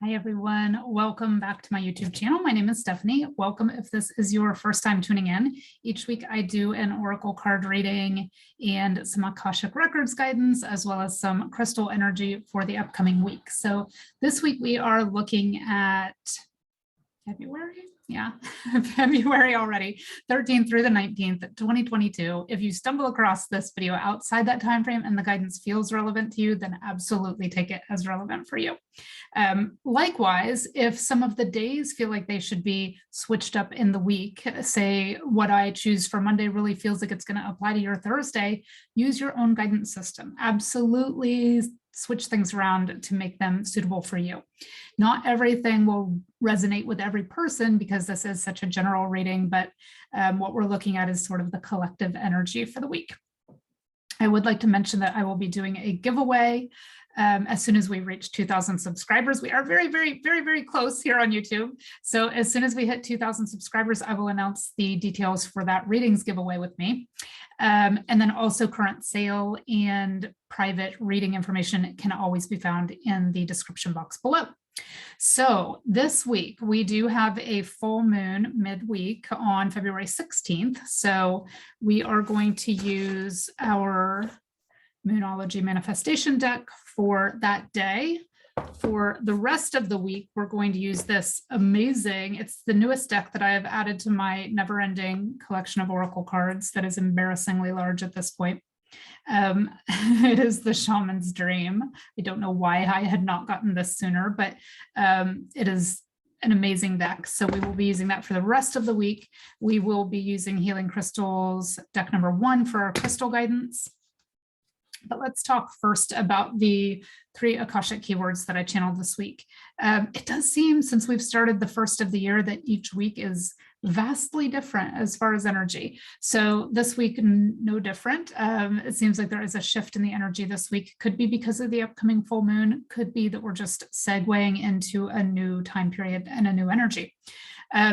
Hi, everyone. Welcome back to my YouTube channel. My name is Stephanie. Welcome if this is your first time tuning in. Each week I do an oracle card reading and some Akashic Records guidance, as well as some crystal energy for the upcoming week. So this week we are looking at February. Yeah, February already, 13th through the 19th, 2022. If you stumble across this video outside that time frame and the guidance feels relevant to you, then absolutely take it as relevant for you. Likewise, if some of the days feel like they should be switched up in the week, say what I choose for Monday really feels like it's going to apply to your Thursday, use your own guidance system. Absolutely switch things around to make them suitable for you. Not everything will resonate with every person because this is such a general reading, but what we're looking at is sort of the collective energy for the week. I would like to mention that I will be doing a giveaway as soon as we reach 2,000 subscribers. We are very, very, very, very close here on YouTube. So as soon as we hit 2,000 subscribers, I will announce the details for that readings giveaway with me. And then also current sale and private reading information can always be found in the description box below. So this week we do have a full moon midweek on February 16th. So we are going to use our Moonology Manifestation Deck for that day. For the rest of the week, we're going to use this amazing, it's the newest deck that I have added to my never-ending collection of oracle cards that is embarrassingly large at this point. It is the Shaman's Dream. I don't know why I had not gotten this sooner, but it is an amazing deck. So we will be using that for the rest of the week. We will be using Healing Crystals deck number 1 for our crystal guidance. But let's talk first about the 3 Akashic keywords that I channeled this week. It does seem, since we've started the first of the year, that each week is vastly different as far as energy. So this week, no different. It seems like there is a shift in the energy this week. Could be because of the upcoming full moon. Could be that we're just segueing into a new time period and a new energy.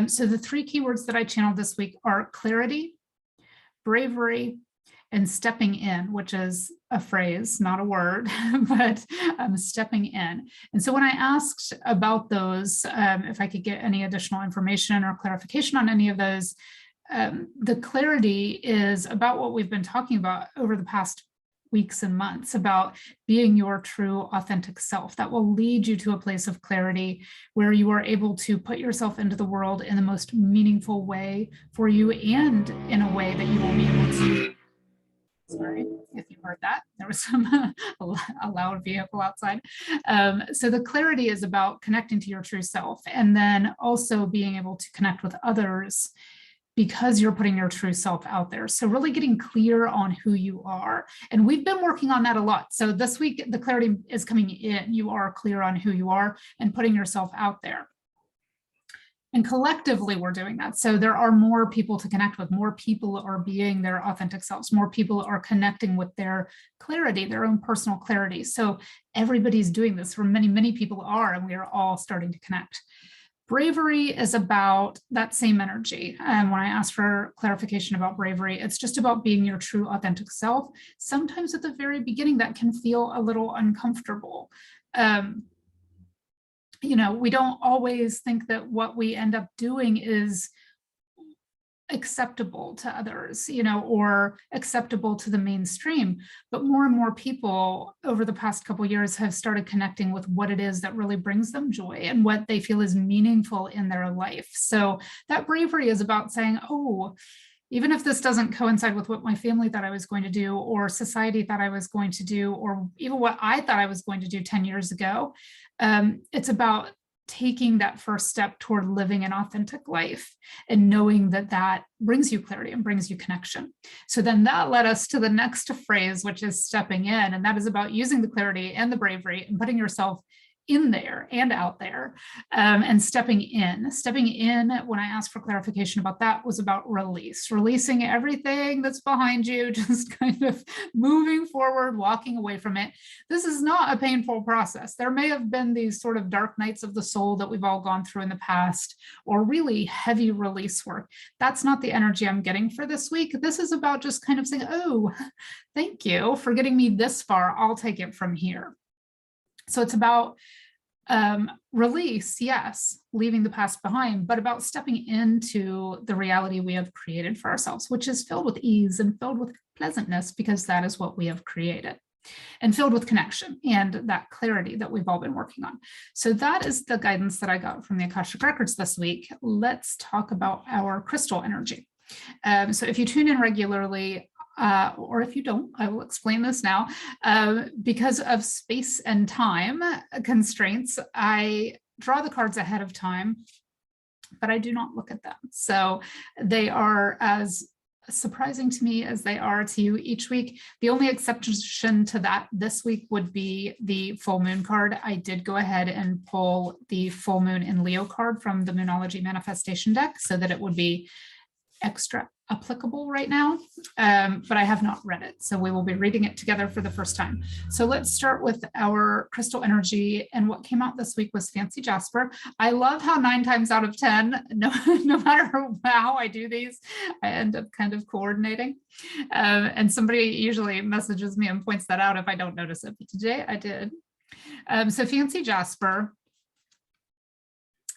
So the 3 keywords that I channeled this week are clarity, bravery, and stepping in, which is a phrase, not a word, but stepping in. And so when I asked about those, if I could get any additional information or clarification on any of those, the clarity is about what we've been talking about over the past weeks and months, about being your true authentic self. That will lead you to a place of clarity where you are able to put yourself into the world in the most meaningful way for you, and in a way that you will be able to. Sorry if you heard that. There was a loud vehicle outside. So the clarity is about connecting to your true self, and then also being able to connect with others because you're putting your true self out there. So really getting clear on who you are. And we've been working on that a lot. So this week, the clarity is coming in. You are clear on who you are and putting yourself out there. And collectively, we're doing that. So there are more people to connect with. More people are being their authentic selves. More people are connecting with their clarity, their own personal clarity. So everybody's doing this, or many, many people are, and we are all starting to connect. Bravery is about that same energy. And when I ask for clarification about bravery, it's just about being your true authentic self. Sometimes at the very beginning, that can feel a little uncomfortable. You know, we don't always think that what we end up doing is acceptable to others, you know, or acceptable to the mainstream. But more and more people over the past couple of years have started connecting with what it is that really brings them joy and what they feel is meaningful in their life. So that bravery is about saying, oh, even if this doesn't coincide with what my family thought I was going to do, or society thought I was going to do, or even what I thought I was going to do 10 years ago, it's about taking that first step toward living an authentic life and knowing that that brings you clarity and brings you connection. So then that led us to the next phrase, which is stepping in. And that is about using the clarity and the bravery and putting yourself in there and out there, and stepping in. Stepping in, when I asked for clarification about that, was about releasing everything that's behind you, just kind of moving forward, walking away from it. This is not a painful process. There may have been these sort of dark nights of the soul that we've all gone through in the past, or really heavy release work. That's not the energy I'm getting for this week. This is about just kind of saying, oh, thank you for getting me this far. I'll take it from here. So it's about Release, yes, leaving the past behind, but about stepping into the reality we have created for ourselves, which is filled with ease and filled with pleasantness, because that is what we have created, and filled with connection and that clarity that we've all been working on. So that is the guidance that I got from the Akashic Records this week. Let's talk about our crystal energy. So if you tune in regularly, or if you don't, I will explain this now. Because of space and time constraints, I draw the cards ahead of time, but I do not look at them. So they are as surprising to me as they are to you each week. The only exception to that this week would be the full moon card. I did go ahead and pull the full moon in Leo card from the Moonology Manifestation Deck so that it would be extra applicable right now, but I have not read it. So we will be reading it together for the first time. So let's start with our crystal energy. And what came out this week was Fancy Jasper. I love how 9 times out of 10, no matter how I do these, I end up kind of coordinating. And somebody usually messages me and points that out if I don't notice it, but today I did. So Fancy Jasper,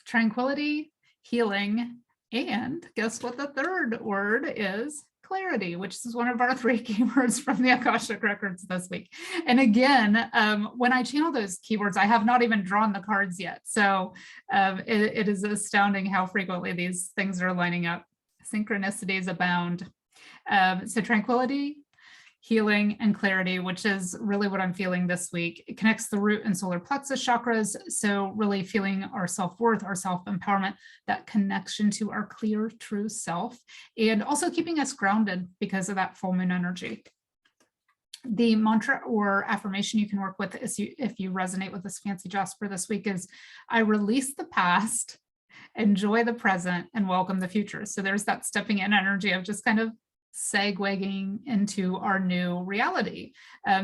tranquility, healing, and guess what the third word is? Clarity, which is one of our 3 keywords from the Akashic Records this week. And again, when I channel those keywords, I have not even drawn the cards yet. So it is astounding how frequently these things are lining up. Synchronicities abound. So tranquility, healing, and clarity, which is really what I'm feeling this week. It connects the root and solar plexus chakras. So really feeling our self-worth, our self-empowerment, that connection to our clear, true self, and also keeping us grounded because of that full moon energy. The mantra or affirmation you can work with is if you resonate with this Fancy Jasper this week is, I release the past, enjoy the present, and welcome the future. So there's that stepping in energy of just kind of segueing into our new reality.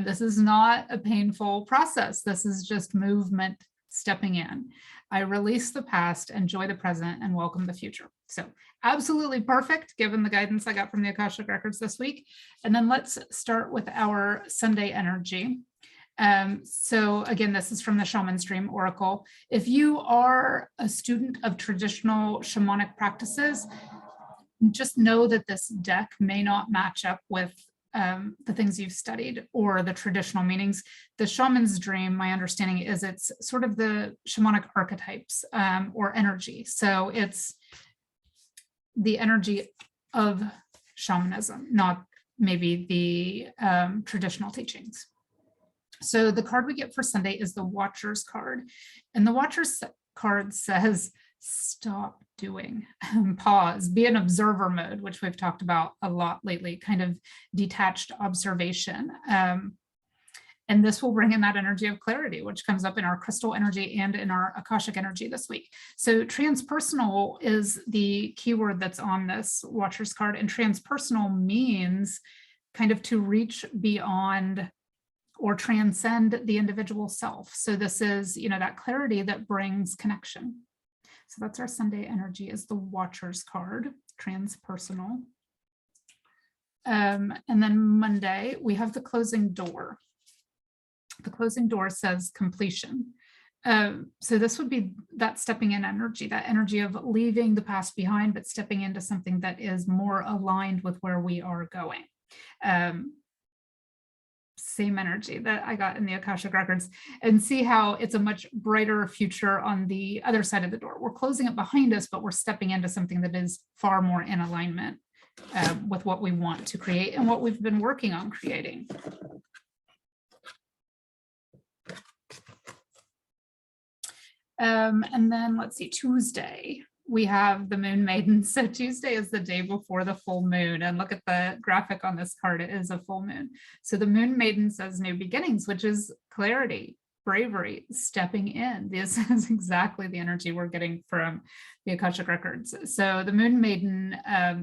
This is not a painful process. This is just movement stepping in. I release the past, enjoy the present, and welcome the future. So absolutely perfect given the guidance I got from the Akashic Records this week. And then let's start with our Sunday energy. So again, this is from the Shaman Stream Oracle. If you are a student of traditional shamanic practices, just know that this deck may not match up with the things you've studied or the traditional meanings. The shaman's dream, my understanding is it's sort of the shamanic archetypes or energy. So it's the energy of shamanism, not maybe the traditional teachings. So the card we get for Sunday is the Watcher's card. And the Watcher's card says, stop doing, pause, be in observer mode, which we've talked about a lot lately, kind of detached observation. And this will bring in that energy of clarity, which comes up in our crystal energy and in our Akashic energy this week. So transpersonal is the keyword that's on this Watcher's card, and transpersonal means kind of to reach beyond or transcend the individual self. So this is, that clarity that brings connection. So that's our Sunday energy, is the Watcher's card, transpersonal. And then Monday, we have the closing door. The closing door says completion. So this would be that stepping in energy, that energy of leaving the past behind, but stepping into something that is more aligned with where we are going. Same energy that I got in the Akashic Records, and see how it's a much brighter future on the other side of the door. We're closing it behind us, but we're stepping into something that is far more in alignment with what we want to create and what we've been working on creating. And then let's see, Tuesday, we have the Moon Maiden. So Tuesday is the day before the full moon. And look at the graphic on this card, it is a full moon. So the Moon Maiden says new beginnings, which is clarity, bravery, stepping in. This is exactly the energy we're getting from the Akashic Records. So the Moon Maiden,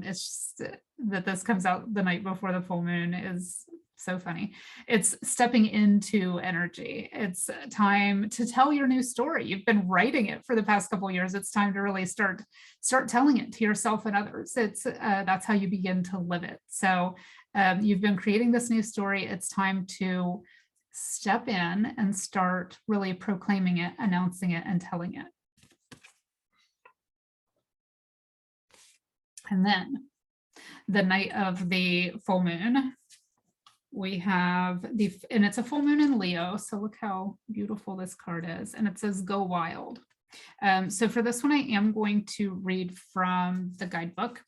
is just, that this comes out the night before the full moon is so funny. It's stepping into energy. It's time to tell your new story. You've been writing it for the past couple of years. It's time to really start telling it to yourself and others. It's that's how you begin to live it. So you've been creating this new story. It's time to step in and start really proclaiming it, announcing it, and telling it. And then the night of the full moon, we have and it's a full moon in Leo. So look how beautiful this card is. And it says, go wild. So for this one, I am going to read from the guidebook.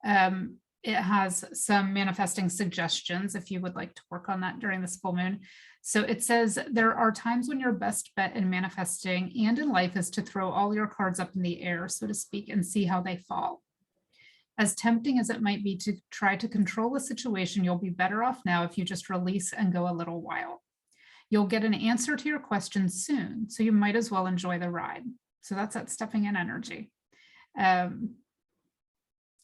It has some manifesting suggestions if you would like to work on that during this full moon. So it says, there are times when your best bet in manifesting and in life is to throw all your cards up in the air, so to speak, and see how they fall. As tempting as it might be to try to control a situation, you'll be better off now if you just release and go a little while. You'll get an answer to your question soon, so you might as well enjoy the ride. So that's that stepping in energy.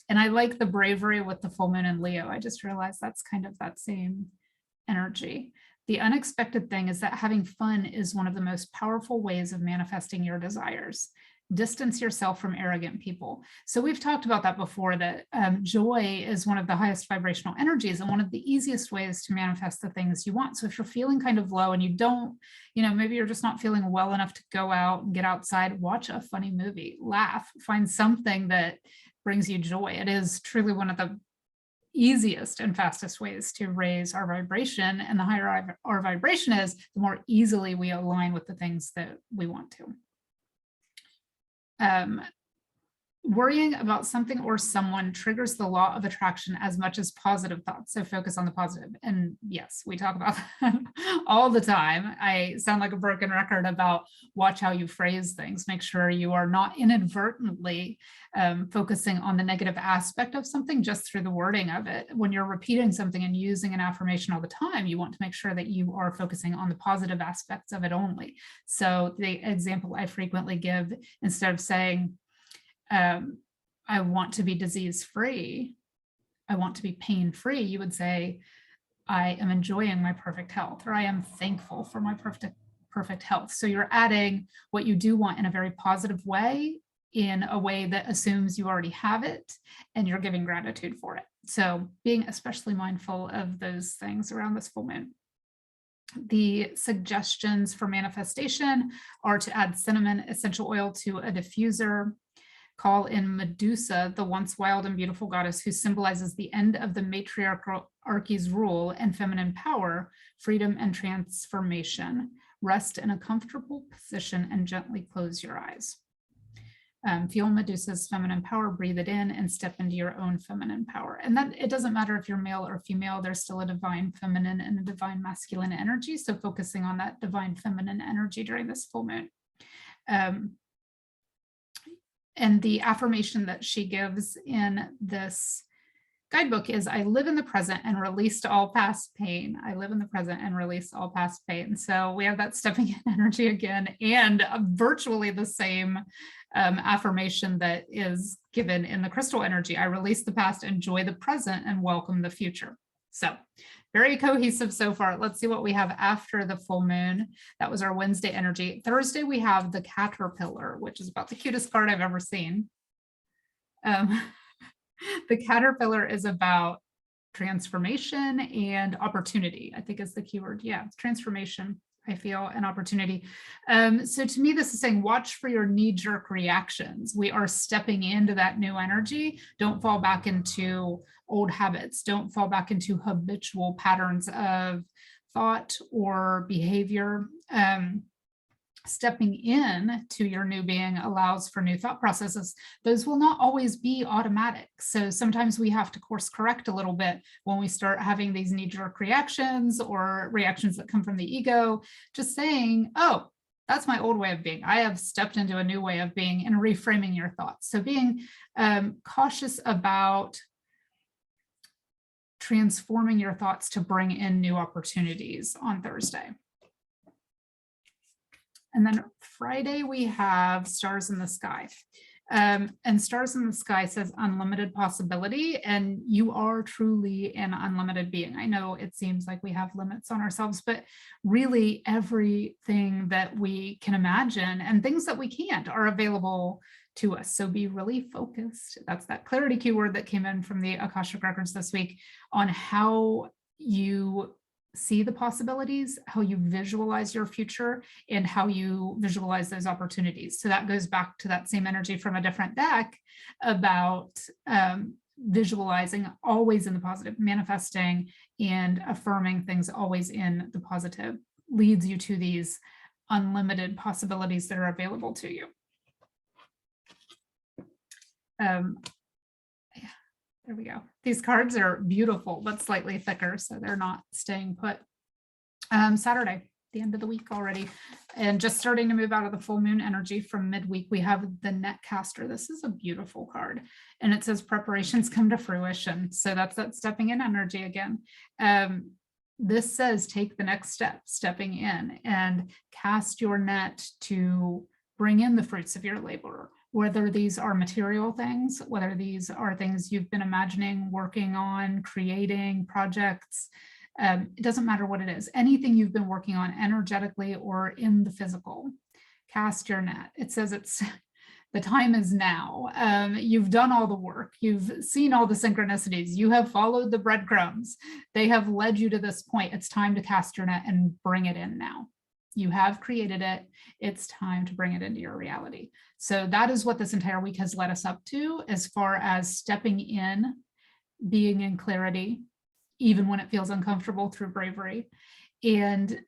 And I like the bravery with the full moon in Leo. I just realized that's kind of that same energy. The unexpected thing is that having fun is one of the most powerful ways of manifesting your desires. Distance yourself from arrogant people. So we've talked about that before, that joy is one of the highest vibrational energies and one of the easiest ways to manifest the things you want. So if you're feeling kind of low and you don't, maybe you're just not feeling well enough to go out and get outside, watch a funny movie, laugh, find something that brings you joy. It is truly one of the easiest and fastest ways to raise our vibration. And the higher our vibration is, the more easily we align with the things that we want to. Worrying about something or someone triggers the law of attraction as much as positive thoughts. So focus on the positive. And yes, we talk about that all the time. I sound like a broken record about watch how you phrase things. Make sure you are not inadvertently focusing on the negative aspect of something just through the wording of it. When you're repeating something and using an affirmation all the time, you want to make sure that you are focusing on the positive aspects of it only. So the example I frequently give, instead of saying, I want to be disease-free, I want to be pain-free, you would say, I am enjoying my perfect health, or I am thankful for my perfect health. So you're adding what you do want in a very positive way, in a way that assumes you already have it, and you're giving gratitude for it. So being especially mindful of those things around this full moon. The suggestions for manifestation are to add cinnamon essential oil to a diffuser, call in Medusa, the once wild and beautiful goddess who symbolizes the end of the matriarchy's rule and feminine power, freedom and transformation. Rest in a comfortable position and gently close your eyes. Feel Medusa's feminine power, breathe it in, and step into your own feminine power. And that it doesn't matter if you're male or female, there's still a divine feminine and a divine masculine energy. So focusing on that divine feminine energy during this full moon. And the affirmation that she gives in this guidebook is, I live in the present and release all past pain. I live in the present and release all past pain. So we have that stepping in energy again, and virtually the same affirmation that is given in the crystal energy. I release the past, enjoy the present, and welcome the future. So very cohesive so far. Let's see what we have after the full moon. That was our Wednesday energy. Thursday, we have the caterpillar, which is about the cutest card I've ever seen. The caterpillar is about transformation and opportunity, I think is the keyword. Yeah, transformation, I feel, and opportunity. So to me, this is saying, watch for your knee-jerk reactions. We are stepping into that new energy. Don't fall back into old habits. Don't fall back into habitual patterns of thought or behavior. Stepping in to your new being allows for new thought processes. Those will not always be automatic. So sometimes we have to course correct a little bit when we start having these knee-jerk reactions or reactions that come from the ego, just saying, oh, that's my old way of being. I have stepped into a new way of being, and reframing your thoughts. So being cautious about transforming your thoughts to bring in new opportunities on Thursday. And then Friday, we have Stars in the Sky. And Stars in the Sky says unlimited possibility, and you are truly an unlimited being. I know it seems like we have limits on ourselves, but really everything that we can imagine and things that we can't are available to us. So be really focused. That's that clarity keyword that came in from the Akashic Records this week, on how you see the possibilities, how you visualize your future, and how you visualize those opportunities. So that goes back to that same energy from a different deck about visualizing always in the positive, manifesting and affirming things always in the positive leads you to these unlimited possibilities that are available to you. Yeah, there we go. These cards are beautiful, but slightly thicker, so they're not staying put. Saturday, the end of the week already, and just starting to move out of the full moon energy from midweek, we have the Netcaster. This is a beautiful card, and it says preparations come to fruition. So that's that stepping in energy again. This says take the next step, stepping in and cast your net to bring in the fruits of your labor, whether these are material things, whether these are things you've been imagining, working on, creating projects. It doesn't matter what it is, anything you've been working on energetically or in the physical, cast your net. It says the time is now. You've done all the work. You've seen all the synchronicities. You have followed the breadcrumbs. They have led you to this point. It's time to cast your net and bring it in now. You have created it. It's time to bring it into your reality. So that is what this entire week has led us up to, as far as stepping in, being in clarity, even when it feels uncomfortable, through bravery, and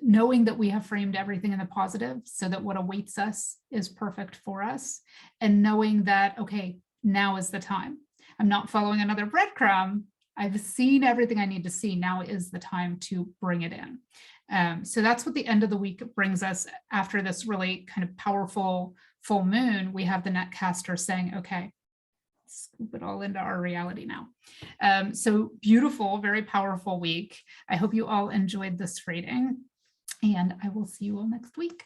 knowing that we have framed everything in the positive so that what awaits us is perfect for us, and knowing that, okay, now is the time. I'm not following another breadcrumb. I've seen everything I need to see. Now is the time to bring it in. So that's what the end of the week brings us. After this really kind of powerful full moon, we have the Netcaster saying, okay, scoop it all into our reality now. So beautiful, very powerful week. I hope you all enjoyed this reading, and I will see you all next week.